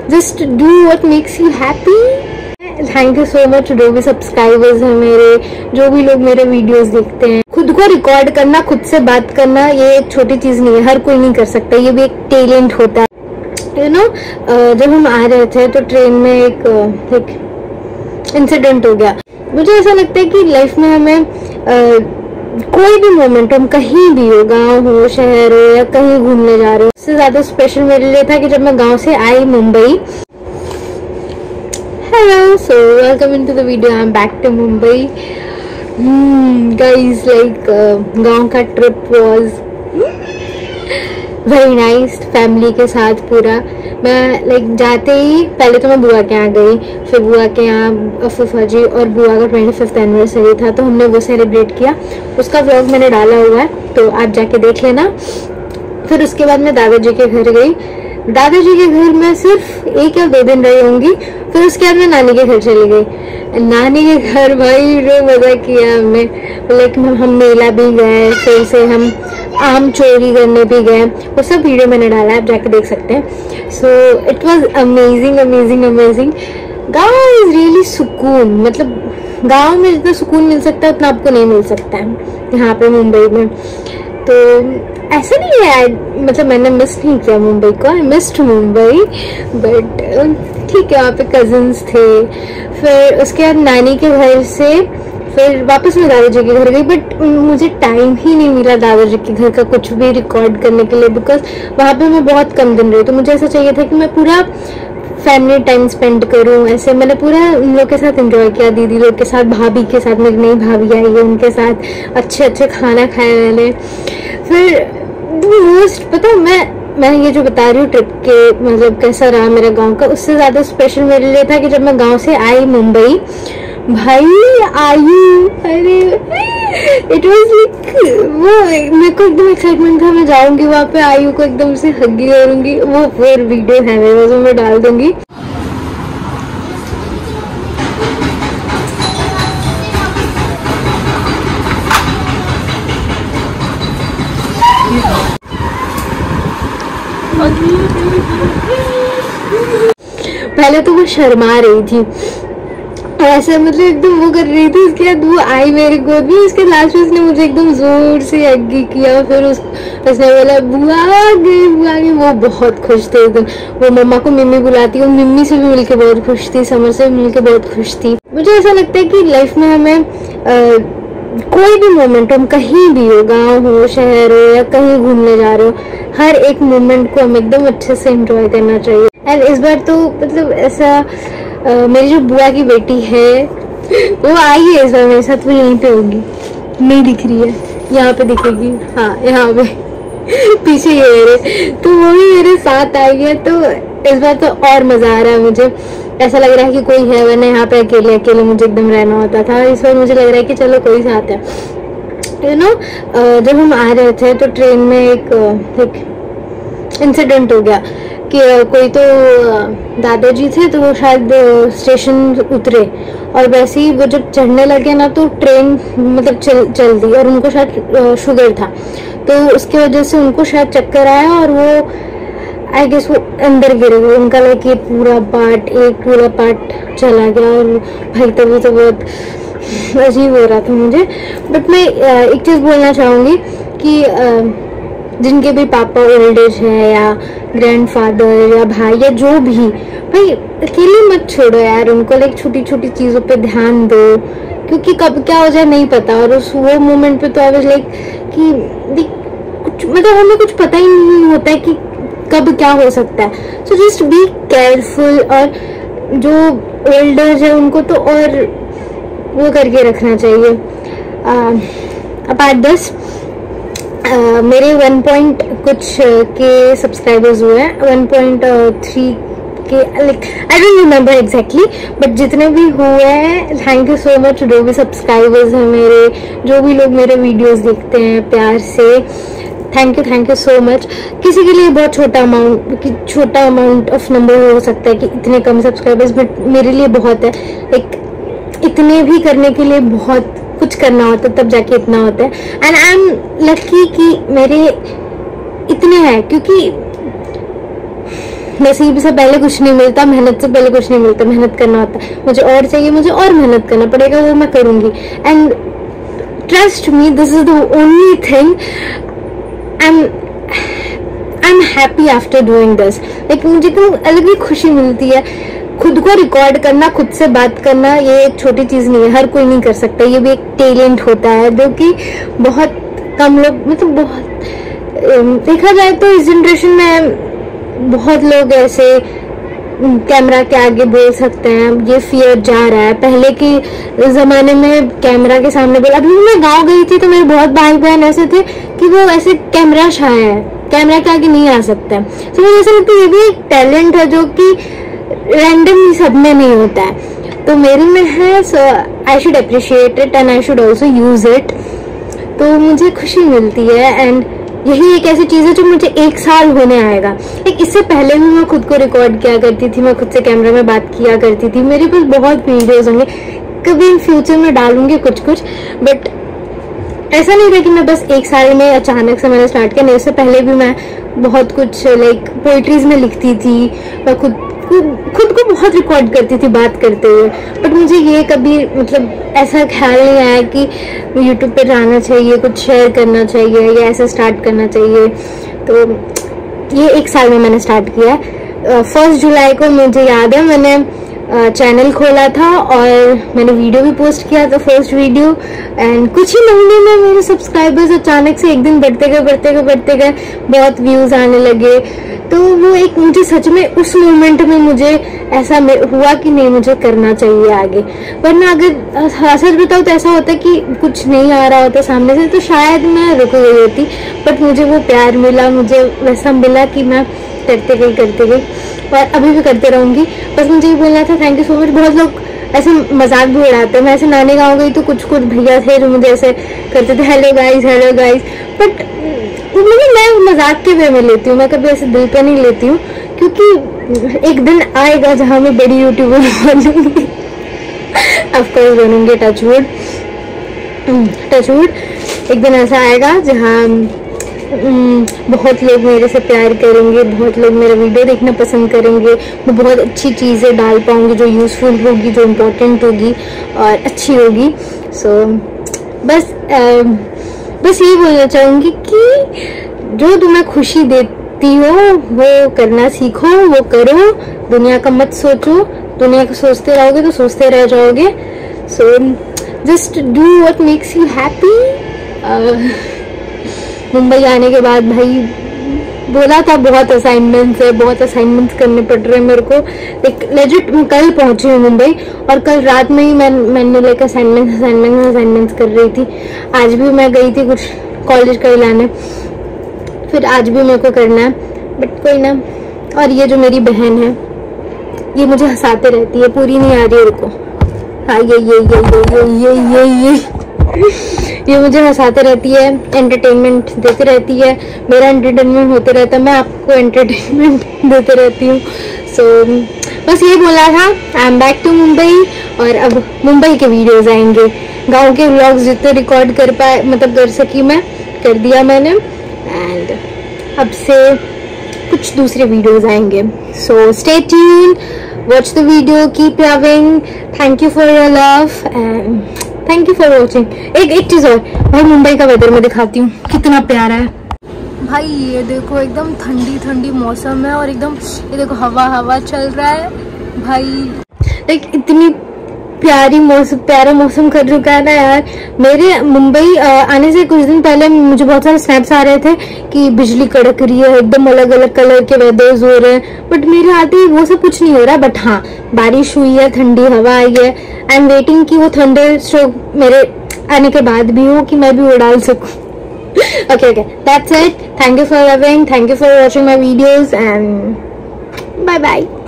Just do what makes you happy. Thank you so much जो भी subscribers हैं मेरे, जो भी लोग मेरे वीडियोस देखते हैं। खुद को रिकॉर्ड करना, खुद से बात करना, ये एक छोटी चीज नहीं है, हर कोई नहीं कर सकता, ये भी एक टैलेंट होता है। यू नो, जब हम आ रहे थे तो ट्रेन में एक इंसिडेंट हो गया। मुझे ऐसा लगता है कि लाइफ में हमें कोई भी मोमेंट, हम कहीं भी हो, गांव हो, शहर हो, या कहीं घूमने जा रहे हो, उससे ज्यादा स्पेशल मेरे लिए था कि जब मैं गांव से आई Mumbai. Hello, so welcome into the video, I am back to Mumbai. Guys, like गांव का trip was very nice, family के साथ पूरा। मैं लाइक जाते ही पहले तो मैं बुआ के यहाँ गई, फिर बुआ के यहाँ फूफा जी और बुआ का 25th एनिवर्सरी था, तो हमने वो सेलिब्रेट किया। उसका व्लॉग मैंने डाला हुआ है, तो आप जाके देख लेना। फिर उसके बाद मैं दादाजी के घर गई। दादाजी के घर में सिर्फ 1 या 2 दिन रही होंगी। फिर उसके बाद मैं नानी के घर चली गई। नानी के घर भाई जो मजा किया हमने, लाइक हम मेला भी गए, फिर से हम आम चोरी करने भी गए। वो सब वीडियो मैंने डाला है, आप जाके देख सकते हैं। So it was amazing amazing amazing. गाँव इज रियली सुकून, मतलब गाँव में जितना सुकून मिल सकता है उतना आपको नहीं मिल सकता है यहाँ पे मुंबई में। तो ऐसा नहीं है, मतलब मैंने मिस नहीं किया मुंबई को, आई मिस्ड मुंबई, बट ठीक है, वहाँ पे कजिन्स थे। फिर उसके बाद नानी के घर से फिर वापस मैं दादाजी के घर गई, बट मुझे टाइम ही नहीं मिला दादाजी के घर का कुछ भी रिकॉर्ड करने के लिए, बिकॉज वहाँ पे मैं बहुत कम दिन रही। तो मुझे ऐसा चाहिए था कि मैं पूरा फैमिली टाइम स्पेंड करूं। ऐसे मैंने पूरा उन लोग के साथ एंजॉय किया, दीदी लोग के साथ, भाभी के साथ, मेरी नई भाभी आई है उनके साथ अच्छे अच्छे खाना खाए मैंने। फिर मोस्ट पता, मैं ये जो बता रही हूँ ट्रिप के मतलब कैसा रहा मेरा गांव का, उससे ज्यादा स्पेशल मेरे लिए था कि जब मैं गांव से आई मुंबई, भाई आयु, अरे इट वाज लाइक वो, मेरे को एकदम एक्साइटमेंट था मैं जाऊंगी वहाँ पे, आयु को एकदम से हग्गी करूंगी। वो फिर वीडियो है मेरे पास, मैं डाल दूंगी। पहले तो वो शर्मा रही थी, ऐसे मतलब एकदम वो कर रही थी। उसके बाद वो आई मेरे गोद में, उसके लास्ट में उसने मुझे एकदम जोर से हग्गी किया। फिर उसने बोला बुआ आ गई, बुआ आ गई। वो बहुत खुश थे उस दिन। वो मम्मा को मिम्मी बुलाती, वो मिम्मी से भी मिलके बहुत खुश थी, समर से भी मिलके बहुत खुश थी। मुझे ऐसा लगता है कि लाइफ में हमें कोई भी मोमेंट, हम कहीं भी हो, गाँव हो, शहर हो, या कहीं घूमने जा रहे हो, हर एक मोमेंट को हम एकदम अच्छे से एंजॉय करना चाहिए। एंड इस बार तो मतलब ऐसा मेरी जो बुआ की बेटी है वो आई है इस बार मेरे साथ, वो यहीं पे होगी, नहीं दिख रही है, यहाँ पे दिखेगी, हाँ यहाँ पे पीछे ये मेरे, तो वो भी मेरे साथ आई है। तो इस बार तो और मजा आ रहा है मुझे, ऐसा लग रहा है कि कोई है, वरना यहाँ पे अकेले अकेले मुझे एकदम रहना होता था। इस बार मुझे लग रहा है कि चलो कोई साथ है। यू नो, जब हम आ रहे थे तो ट्रेन में एक इंसिडेंट हो गया कि कोई तो दादाजी थे, तो वो शायद स्टेशन उतरे, और वैसे ही वो जब चढ़ने लगे ना तो ट्रेन मतलब चल दी, और उनको शायद शुगर था, तो उसकी वजह से उनको शायद चक्कर आया और वो आई गेस वो अंदर गिर गए। उनका लाइक ये पूरा पार्ट चला गया, और भाई तब तो बहुत अजीब हो रहा था मुझे। बट मैं एक चीज़ बोलना चाहूँगी कि जिनके भी पापा ओल्ड एज है, या ग्रैंडफादर, या भाई, या जो भी, भाई अकेले मत छोड़ो यार उनको। लाइक छोटी छोटी चीज़ों पे ध्यान दो, क्योंकि कब क्या हो जाए नहीं पता। और उस वो मोमेंट पे तो आई वाज लाइक कि कुछ मतलब हमें कुछ पता ही नहीं होता है कि कब क्या हो सकता है। So just be careful. और जो ओल्डर्स है उनको तो और वो करके रखना चाहिए। अपार्ट दिस मेरे 1 पॉइंट कुछ के सब्सक्राइबर्स हुए हैं, 1.3 के, like I don't remember exactly, but जितने भी हुए हैं थैंक यू सो मच जो भी सब्सक्राइबर्स हैं मेरे, जो भी लोग मेरे वीडियोस देखते हैं प्यार से, थैंक यू सो मच। किसी के लिए बहुत छोटा अमाउंट ऑफ नंबर हो सकता है कि इतने कम सब्सक्राइबर्स, बट मेरे लिए बहुत है। लाइक इतने भी करने के लिए बहुत कुछ करना होता है, तब जाके इतना होता है। एंड आई एम लकी कि मेरे इतने हैं, क्योंकि नसीब से पहले कुछ नहीं मिलता, मेहनत से पहले कुछ नहीं मिलता, मेहनत करना होता है। मुझे और चाहिए, मुझे और मेहनत करना पड़ेगा, वो मैं करूंगी। And trust me, this is the only thing I am happy after doing this. Like मुझे तो अलग ही खुशी मिलती है। खुद को रिकॉर्ड करना, खुद से बात करना, ये एक छोटी चीज नहीं है, हर कोई नहीं कर सकता। ये भी एक टैलेंट होता है जो कि बहुत कम लोग, मतलब बहुत देखा जाए तो इस जनरेशन में बहुत लोग ऐसे कैमरा के आगे बोल सकते हैं। ये फियर जा रहा है। पहले के जमाने में कैमरा के सामने बोला। अभी मैं गांव गई थी तो मेरे बहुत भाई बहन ऐसे थे कि वो ऐसे कैमरा शाय है, कैमरा के आगे नहीं आ सकते। तो मुझे ऐसा लगता है ये भी एक टैलेंट है जो कि रैंडमली सब में नहीं होता है, तो मेरे में है। So I should appreciate it and I should also use it. तो मुझे खुशी मिलती है एंड यही एक ऐसी चीज है जो मुझे 1 साल होने आएगा। एक इससे पहले भी मैं खुद को रिकॉर्ड किया करती थी, मैं खुद से कैमरा में बात किया करती थी। मेरे पास बहुत वीडियोस होंगे, कभी इन फ्यूचर में डालूंगी कुछ कुछ, बट ऐसा नहीं था कि मैं बस 1 साल में अचानक से मैंने स्टार्ट किया। नहीं, उससे पहले भी मैं बहुत कुछ लाइक पोइट्रीज में लिखती थी, मैं खुद को बहुत रिकॉर्ड करती थी बात करते हुए। बट मुझे ये कभी मतलब ऐसा ख्याल नहीं आया कि यूट्यूब पे जाना चाहिए, कुछ शेयर करना चाहिए या ऐसा स्टार्ट करना चाहिए। तो ये 1 साल में मैंने स्टार्ट किया। 1 जुलाई को मुझे याद है मैंने चैनल खोला था और मैंने वीडियो भी पोस्ट किया था, फर्स्ट वीडियो। एंड कुछ ही महीने में मेरे सब्सक्राइबर्स अचानक से एक दिन बढ़ते गए, बहुत व्यूज आने लगे। तो वो एक मुझे सच में उस मोमेंट में मुझे ऐसा हुआ कि नहीं, मुझे करना चाहिए आगे। वरना अगर सच बताओ तो ऐसा होता कि कुछ नहीं आ रहा होता सामने से तो शायद मैं रुक गई होती। बट मुझे वो प्यार मिला, मुझे वैसा मिला कि मैं करते गई और अभी भी करते रहूंगी। बस मुझे ये बोलना था, थैंक यू सो मच। बहुत लोग ऐसे मजाक भी उड़ाते हैं। मैं ऐसे नानी गाँव गई तो कुछ भैया थे जो मुझे ऐसे करते थे, हेलो गाइस। बट मैं मजाक के वे में लेती हूँ, मैं कभी ऐसे दिल पे नहीं लेती हूँ, क्योंकि एक दिन आएगा जहाँ मैं बड़ी यूट्यूबर बनूंगी। ऑफकोर्स बनूंगी, टचवुड। एक दिन ऐसा आएगा जहाँ बहुत लोग मेरे से प्यार करेंगे, बहुत लोग मेरा वीडियो देखना पसंद करेंगे। मैं बहुत अच्छी चीज़ें डाल पाऊंगी जो यूज़फुल होगी, जो इम्पोर्टेंट होगी और अच्छी होगी। सो बस यही बोलना चाहूँगी कि जो तुम्हें खुशी देती हो वो करना सीखो, वो करो। दुनिया का मत सोचो, दुनिया का सोचते रहोगे तो सोचते रह जाओगे। So just do what makes you happy. Mumbai आने के बाद भाई बोला था बहुत असाइनमेंट्स करने पड़ रहे हैं मेरे को। एक लेजिट कल पहुंची हूँ मुंबई और कल रात में ही मैंने लाइक असाइनमेंट्स कर रही थी। आज भी मैं गई थी कुछ कॉलेज का लाने, फिर आज भी मेरे को करना है, बट कोई ना। और ये जो मेरी बहन है ये मुझे हंसाते रहती है, पूरी नहीं आ रही है रुको। हाँ ये मुझे हंसाते रहती है, एंटरटेनमेंट देती रहती है, मेरा एंटरटेनमेंट होते रहता है, मैं आपको एंटरटेनमेंट देते रहती हूँ। सो बस ये बोला था, I am back to Mumbai. और अब मुंबई के वीडियोस आएंगे, गांव के व्लॉग्स जितने रिकॉर्ड कर पाए मतलब कर सकी मैं कर दिया मैंने। एंड अब से कुछ दूसरे वीडियोस आएंगे। So stay tune, watch the video, keep loving, thank you for your love and thank you for watching. एक चीज और भाई, मुंबई का वेदर मैं दिखाती हूँ कितना प्यारा है भाई। ये देखो एकदम ठंडी मौसम है और एकदम ये देखो हवा चल रहा है भाई। लाइक इतनी प्यारा मौसम कर चुका है ना यार। मेरे मुंबई आने से कुछ दिन पहले मुझे बहुत सारे स्नैप्स आ रहे थे कि बिजली कड़क रही है, एकदम अलग अलग कलर के वेदर्स हो रहे हैं, बट मेरे आते ही वो सब कुछ नहीं हो रहा। बट हाँ, बारिश हुई है, ठंडी हवा आई है। आई एम वेटिंग कि वो थंडर स्ट्रोक मेरे आने के बाद भी हो कि मैं भी वो डाल सकूं। okay, that's it. Thank you for loving, thank you for watching my videos and bye bye.